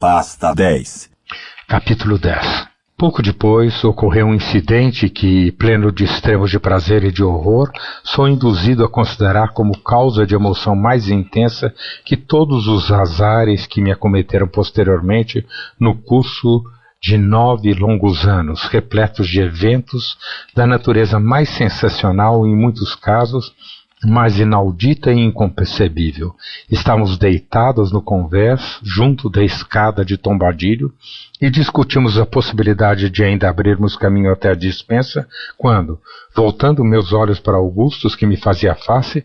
Pasta 10. Capítulo 10. Pouco depois, ocorreu um incidente que, pleno de extremos de prazer e de horror, sou induzido a considerar como causa de emoção mais intensa que todos os azares que me acometeram posteriormente no curso de 9 longos anos, repletos de eventos da natureza mais sensacional e, em muitos casos, mais inaudita e inconcebível. Estávamos deitados no convés, junto da escada de Tombadilho, e discutimos a possibilidade de ainda abrirmos caminho até a despensa, quando, voltando meus olhos para Augustus, que me fazia face,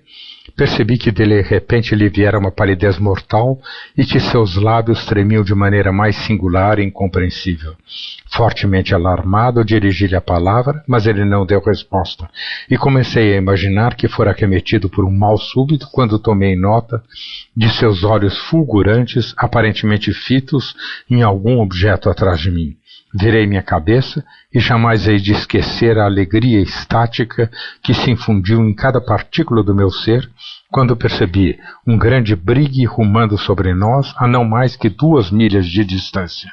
percebi que de repente lhe viera uma palidez mortal e que seus lábios tremiam de maneira mais singular e incompreensível. Fortemente alarmado, dirigi-lhe a palavra, mas ele não deu resposta, e comecei a imaginar que fora acometido por um mal súbito quando tomei nota de seus olhos fulgurantes, aparentemente fitos em algum objeto atrás de mim. Virei minha cabeça e jamais hei de esquecer a alegria estática que se infundiu em cada partícula do meu ser quando percebi um grande brigue rumando sobre nós a não mais que 2 milhas de distância.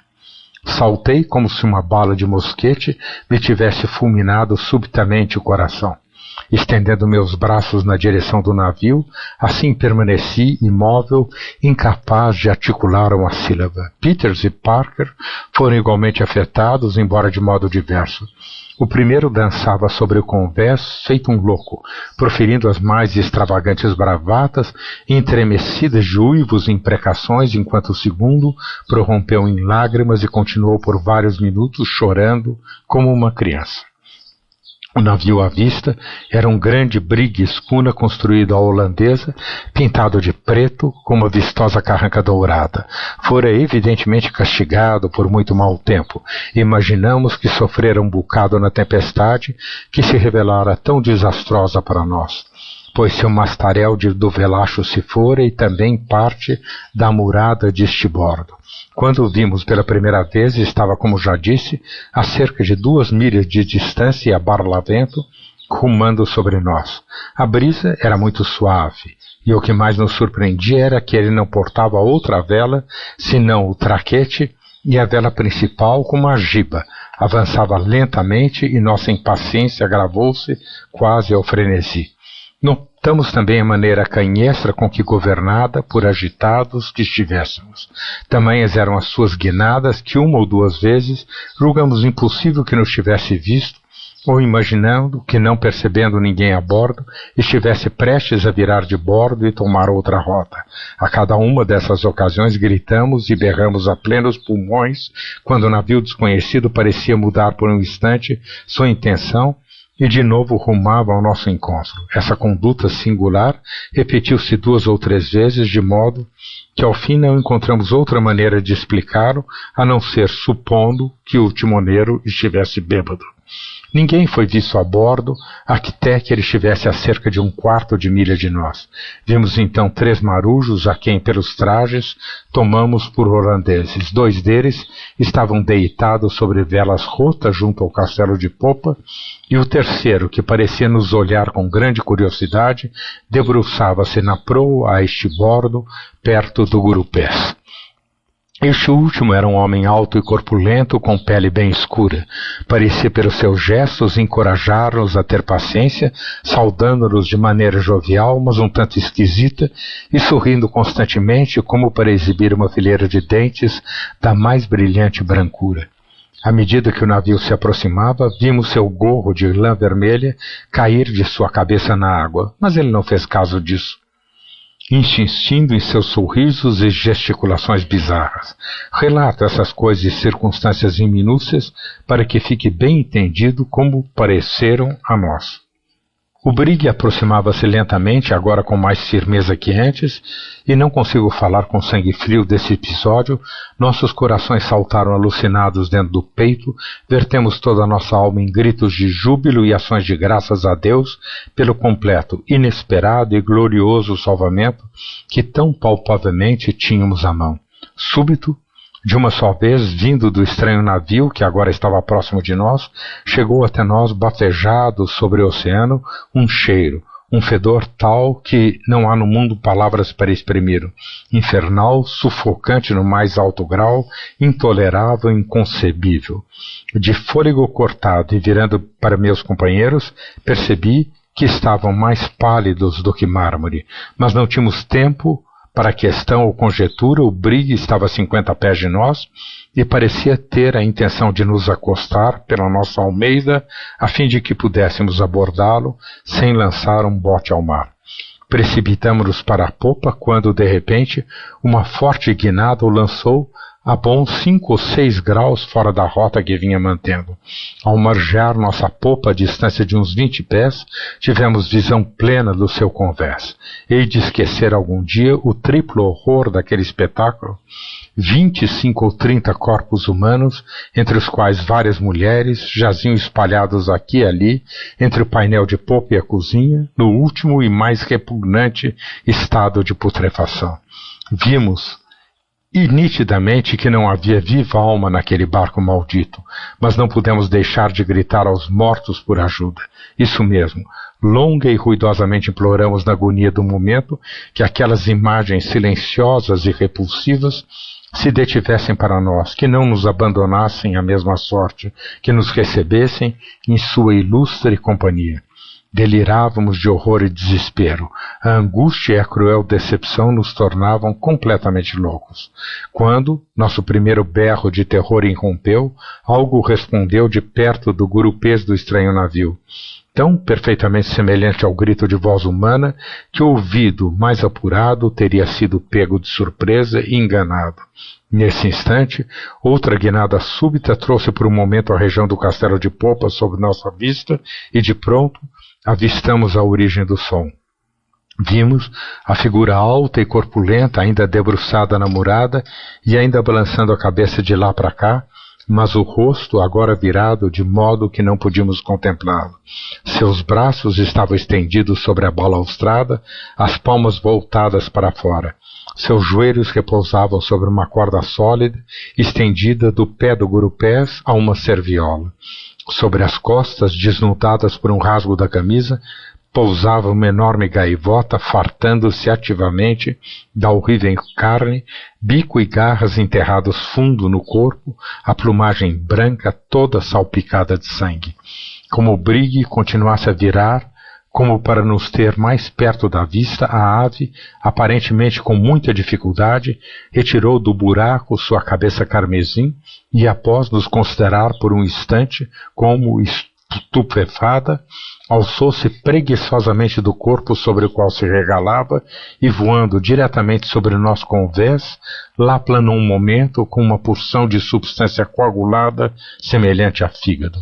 Saltei como se uma bala de mosquete me tivesse fulminado subitamente o coração. Estendendo meus braços na direção do navio, assim permaneci imóvel, incapaz de articular uma sílaba. Peters e Parker foram igualmente afetados, embora de modo diverso. O primeiro dançava sobre o convés, feito um louco, proferindo as mais extravagantes bravatas, entremecidas de uivos e imprecações, enquanto o segundo prorrompeu em lágrimas e continuou por vários minutos chorando como uma criança. O navio à vista era um grande brigue escuna construído à holandesa, pintado de preto, com uma vistosa carranca dourada. Fora evidentemente castigado por muito mau tempo. Imaginamos que sofrera um bocado na tempestade que se revelara tão desastrosa para nós, pois seu mastarel do velacho se fora e também parte da murada de estibordo. Quando o vimos pela primeira vez, estava, como já disse, a cerca de 2 milhas de distância e a barlavento, rumando sobre nós. A brisa era muito suave, e o que mais nos surpreendia era que ele não portava outra vela, senão o traquete e a vela principal com uma giba. Avançava lentamente e nossa impaciência agravou-se quase ao frenesi. Notamos também a maneira canhestra com que governada, por agitados que estivéssemos. Tamanhas eram as suas guinadas que 1 ou 2 vezes julgamos impossível que nos tivesse visto, ou imaginando que, não percebendo ninguém a bordo, estivesse prestes a virar de bordo e tomar outra rota. A cada uma dessas ocasiões gritamos e berramos a plenos pulmões, quando o navio desconhecido parecia mudar por um instante sua intenção, e de novo rumava ao nosso encontro. Essa conduta singular repetiu-se 2 ou 3 vezes, de modo que ao fim não encontramos outra maneira de explicá-lo, a não ser supondo que o timoneiro estivesse bêbado. Ninguém foi visto a bordo, até que ele estivesse a cerca de 1/4 de milha de nós. Vimos então 3 marujos, a quem pelos trajes tomamos por holandeses. 2 deles estavam deitados sobre velas rotas junto ao castelo de popa, e o terceiro, que parecia nos olhar com grande curiosidade, debruçava-se na proa a estibordo, perto do gurupés. Este último era um homem alto e corpulento, com pele bem escura. Parecia pelos seus gestos encorajar-nos a ter paciência, saudando-nos de maneira jovial, mas um tanto esquisita, e sorrindo constantemente, como para exibir uma fileira de dentes da mais brilhante brancura. À medida que o navio se aproximava, vimos seu gorro de lã vermelha cair de sua cabeça na água, mas ele não fez caso disso, insistindo em seus sorrisos e gesticulações bizarras. Relato essas coisas e circunstâncias em minúcias para que fique bem entendido como pareceram a nós. O brigue aproximava-se lentamente, agora com mais firmeza que antes, e não consigo falar com sangue frio desse episódio. Nossos corações saltaram alucinados dentro do peito, vertemos toda a nossa alma em gritos de júbilo e ações de graças a Deus pelo completo, inesperado e glorioso salvamento que tão palpavelmente tínhamos à mão. Súbito, de uma só vez, vindo do estranho navio, que agora estava próximo de nós, chegou até nós, bafejado sobre o oceano, um cheiro, um fedor tal que não há no mundo palavras para exprimir, infernal, sufocante no mais alto grau, intolerável, inconcebível. De fôlego cortado e virando para meus companheiros, percebi que estavam mais pálidos do que mármore, mas não tínhamos tempo para questão ou conjetura. O Brigg estava a 50 pés de nós e parecia ter a intenção de nos acostar pela nossa almeida a fim de que pudéssemos abordá-lo sem lançar um bote ao mar. Precipitamo-nos para a popa quando, de repente, uma forte guinada o lançou a bons 5 ou 6 graus fora da rota que vinha mantendo. Ao margear nossa popa a distância de uns 20 pés, tivemos visão plena do seu convés. Hei de esquecer algum dia o triplo horror daquele espetáculo. 25 ou 30 corpos humanos, entre os quais várias mulheres, jaziam espalhados aqui e ali, entre o painel de popa e a cozinha, no último e mais repugnante estado de putrefação. Vimos e nitidamente que não havia viva alma naquele barco maldito, mas não pudemos deixar de gritar aos mortos por ajuda. Isso mesmo, longa e ruidosamente imploramos na agonia do momento que aquelas imagens silenciosas e repulsivas se detivessem para nós, que não nos abandonassem à mesma sorte, que nos recebessem em sua ilustre companhia. Delirávamos de horror e desespero. A angústia e a cruel decepção nos tornavam completamente loucos. Quando nosso primeiro berro de terror irrompeu, algo respondeu de perto do gurupês do estranho navio, tão perfeitamente semelhante ao grito de voz humana que o ouvido mais apurado teria sido pego de surpresa e enganado. Nesse instante, outra guinada súbita trouxe por um momento a região do castelo de popa sob nossa vista e, de pronto, avistamos a origem do som. Vimos a figura alta e corpulenta ainda debruçada na murada e ainda balançando a cabeça de lá para cá, mas o rosto agora virado de modo que não podíamos contemplá-lo. Seus braços estavam estendidos sobre a balaustrada, as palmas voltadas para fora. Seus joelhos repousavam sobre uma corda sólida, estendida do pé do gurupés a uma serviola. Sobre as costas, desnudadas por um rasgo da camisa, pousava uma enorme gaivota, fartando-se ativamente da horrível carne, bico e garras enterrados fundo no corpo, a plumagem branca toda salpicada de sangue. Como o Brigg continuasse a virar, como para nos ter mais perto da vista, a ave, aparentemente com muita dificuldade, retirou do buraco sua cabeça carmesim e, após nos considerar por um instante como estupefada, alçou-se preguiçosamente do corpo sobre o qual se regalava e, voando diretamente sobre o nosso convés, lá planou um momento com uma porção de substância coagulada semelhante a fígado.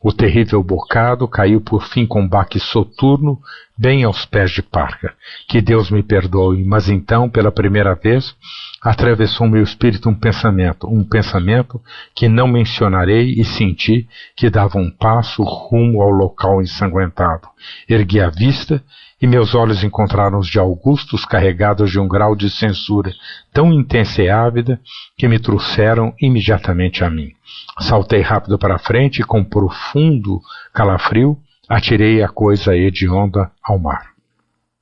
O terrível bocado caiu por fim com baque soturno bem aos pés de Parker. Que Deus me perdoe, mas então, pela primeira vez, atravessou meu espírito um pensamento que não mencionarei e senti que dava um passo rumo ao local ensanguentado. Ergui a vista e meus olhos encontraram os de Augustus carregados de um grau de censura tão intensa e ávida que me trouxeram imediatamente a mim. Saltei rápido para a frente e, com profundo calafrio, atirei a coisa hedionda ao mar.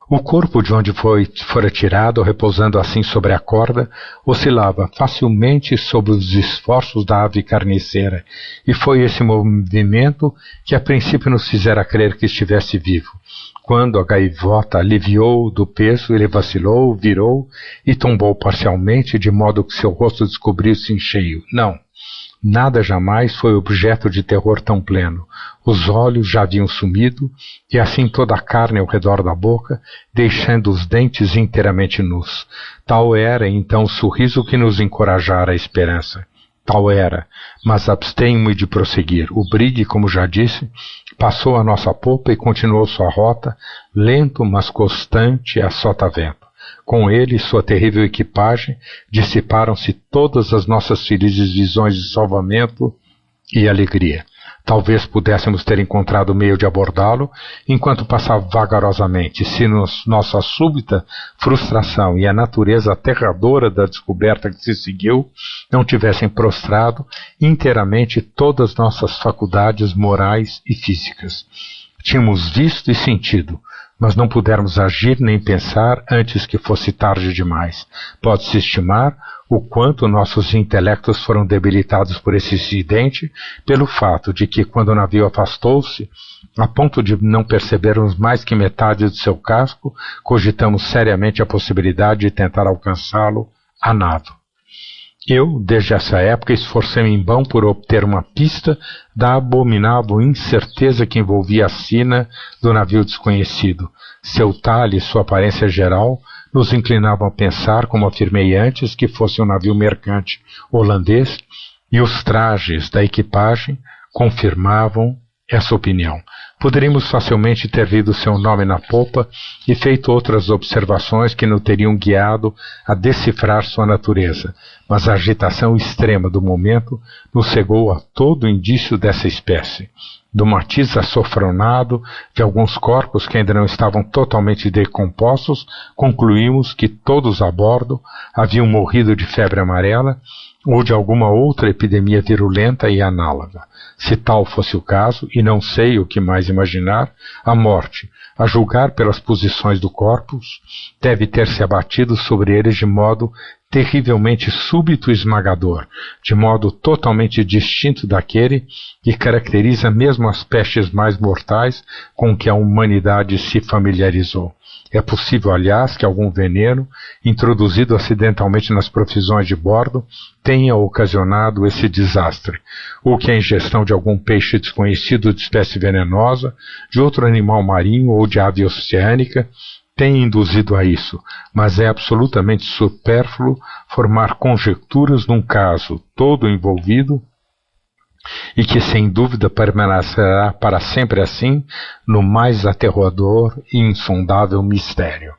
O corpo de onde fora tirado, repousando assim sobre a corda, oscilava facilmente sob os esforços da ave carniceira, e foi esse movimento que a princípio nos fizera crer que estivesse vivo. Quando a gaivota aliviou do peso, ele vacilou, virou e tombou parcialmente, de modo que seu rosto descobriu-se em cheio. Não. Nada jamais foi objeto de terror tão pleno. Os olhos já haviam sumido, e assim toda a carne ao redor da boca, deixando os dentes inteiramente nus. Tal era, então, o sorriso que nos encorajara a esperança. Tal era, mas abstenho-me de prosseguir. O Brigg, como já disse, passou a nossa popa e continuou sua rota, lento mas constante a sotavento. Com ele e sua terrível equipagem, dissiparam-se todas as nossas felizes visões de salvamento e alegria. Talvez pudéssemos ter encontrado meio de abordá-lo, enquanto passava vagarosamente, se nossa súbita frustração e a natureza aterradora da descoberta que se seguiu não tivessem prostrado inteiramente todas nossas faculdades morais e físicas. Tínhamos visto e sentido, mas não pudermos agir nem pensar antes que fosse tarde demais. Pode-se estimar o quanto nossos intelectos foram debilitados por esse incidente, pelo fato de que, quando o navio afastou-se, a ponto de não percebermos mais que metade do seu casco, cogitamos seriamente a possibilidade de tentar alcançá-lo a nado. Eu, desde essa época, esforcei-me em vão por obter uma pista da abominável incerteza que envolvia a sina do navio desconhecido. Seu talhe e sua aparência geral nos inclinavam a pensar, como afirmei antes, que fosse um navio mercante holandês, e os trajes da equipagem confirmavam essa opinião. Poderíamos facilmente ter lido seu nome na popa e feito outras observações que nos teriam guiado a decifrar sua natureza, mas a agitação extrema do momento nos cegou a todo indício dessa espécie. Do matiz açafronado de alguns corpos que ainda não estavam totalmente decompostos, concluímos que todos a bordo haviam morrido de febre amarela ou de alguma outra epidemia virulenta e análoga. Se tal fosse o caso, e não sei o que mais imaginar, a morte, a julgar pelas posições do corpus, deve ter se abatido sobre eles de modo terrivelmente súbito e esmagador, de modo totalmente distinto daquele que caracteriza mesmo as pestes mais mortais com que a humanidade se familiarizou. É possível, aliás, que algum veneno, introduzido acidentalmente nas provisões de bordo, tenha ocasionado esse desastre, ou que a ingestão de algum peixe desconhecido de espécie venenosa, de outro animal marinho ou de ave oceânica, tenha induzido a isso, mas é absolutamente supérfluo formar conjecturas num caso todo envolvido e que sem dúvida permanecerá para sempre assim no mais aterrador e insondável mistério.